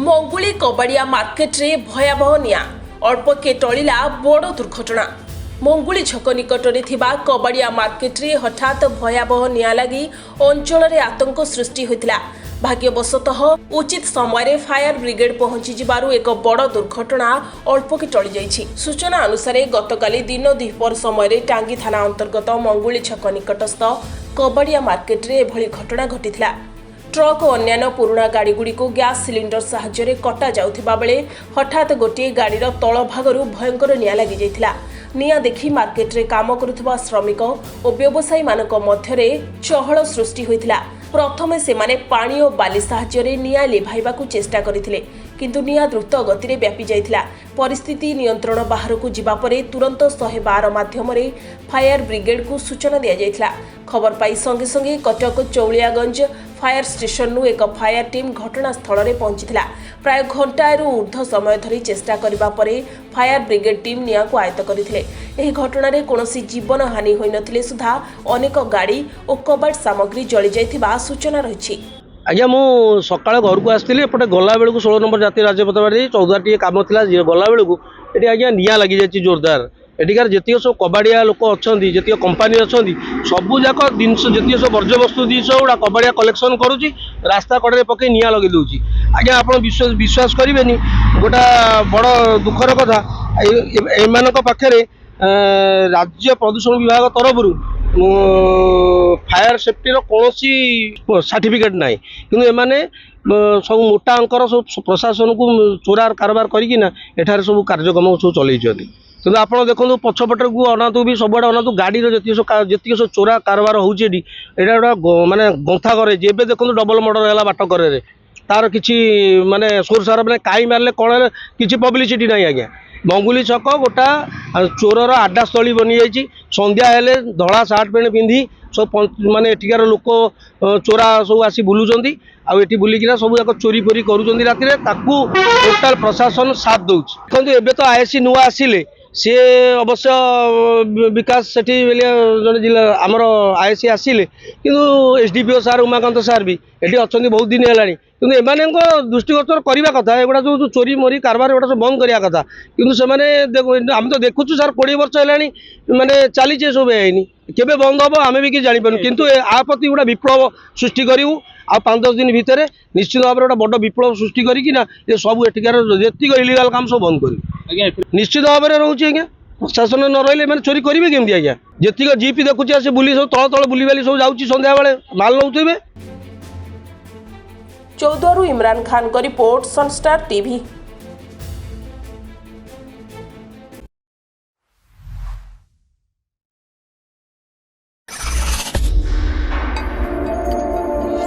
Manguli Kabadia market रे भयावह निया अल्पके टलिला बड़ दुर्घटना। मंगुली छक निकट में कबाड़िया मार्केट रे हठात भयावह निया लगी अंचल रे आतंक सृष्टि होइतिला। भाग्यवशतः उचित समय फायर ब्रिगेड पहुंची जिबारु एक बड़ दुर्घटना अल्पके टली जाइछि। सूचना अनुसार गतकाली दिन दिपहर समय टांगी थाना अंतर्गत मंगुली छक निकटस्थ कबाड़िया मार्केट रे एभली घटना घटिथिला। ट्रक और अन्य पुराणा गाड़ी को गैस सिलिंडर साहाय्य कटा जाउथिबा बेले हठात गोटे गाड़ीर तल भागरु भयंकर निया लागि जाइथिला। निया देखि मार्केट रे काम करुथिबा श्रमिक और व्यवसायी मानक मध्यरे चहल सृष्टि होइथिला। प्रथमे सेमाने पानी और बाली साहाय्य निया लिभाइबाकू चेष्टा करथिले, किंतु निया द्रुत गति रे व्यापी जाइथिला। परिस्थिति नियंत्रण बाहर को जिबा परे तुरंत 112 माध्यम फायर ब्रिगेड को सूचना दिया जाइथिला। खबर पाई संगे संगे कटक चौलियागंज फायर स्टेशन नु एक फायर टीम घटनास्थल में पहुंचीथिला। प्राय घंटाएरु ऊर्ध्व समय धरी चेष्टा करिबा परे फायर ब्रिगेड टीम निया को आयत्त करथिले। एही घटना रे कोनोसी जीवन हानि होई नथिले सुधा अनेक गाड़ी और कबाट सामग्री जली जाइथिबा सूचना रहिछि। आज्ञा मु सकाळ घर को आसଥିଲି एपटे गला बेलू 16 नंबर जातीय राजपथ बाड़ी 14 टी काम थिला गला बेलू एटी आज्ञा निया लागि जाछि जोरदार। एटिकार जतिक सब कबाड़िया लोक अच्छा जतिक कंपानी अच्छा सबू जाक जिनस जतिक सब वर्ज्यवस्तु जिस गुड़ा कबाड़िया कलेक्शन करुच्ची रास्ता कड़े पकई निया लगे दूसरी। आज्ञा आप विश्वास करेंगे गोटा बड़ दुखर कथा एम पाखे राज्य प्रदूषण विभाग तरफ फायर सेफ्टी कौन सर्टिफिकेट ना कि सब मोटा अंकर सब प्रशासन को चोरा कारबार करना एठार सब कार्यक्रम सब चलती किंतु आप देखो पछपटे को अनातु भी सबुआड़े अनातु गाड़ी जी सब चोरा कारबार होगा मानने गंथा करे जेबे देखो डबल मर्डर है बाट करे तार किसी माने सोर सार मैंने कई मारे कौन किसी पब्लिसिटी ना। आज्ञा मंगुली छक गोटा चोरर आड्डास्थली बनी जाइए। संध्या हेले धड़ा सार्ट पैंट पिंधि सब माने एठिकार लोक चोरा सब आसी बुलूं आठी बुलिकिना सब जाक चोरी फोरी करुँच राति टोटाल प्रशासन साथ दौर। देखो एबे तो आईएससी नुआ आसिले सी अवश्य विकास सेठी जन जिला आमर आईएससी आसिले किंतु एसडीपीओ सार उमाकांत सार भी ये अच्छा बहुत दिन है कि एम दृष्टिगोचर करवा कथा एगुड़ा जो चोरी मोरी कारबार एगुड़ा सब बंद करवा कथा किंतु आम तो देखु सर 20 वर्ष है मानने चली सब है केबे बंद हम आम भी किसी जापर किंतु आ प्रति गोटे विप्लव सृष्टि करूँ आ 5-10 दिन भितर निश्चित भाव में गोटे बड़ विप्लव सृष्टि करना ये सब एठिकार जीक इलिगाल काम सब बंद कर निश्चित भाव में रोचे। आज्ञा प्रशासन न रही मैंने चोरी करेंगे केमती। आज्ञा जीक जीप देखुचे से बुली सब तल तल बुली बाली सब जाऊँगी संध्या बेले माल नौथे। चौद्वारू इमरान खान का रिपोर्ट सनस्टार टीवी।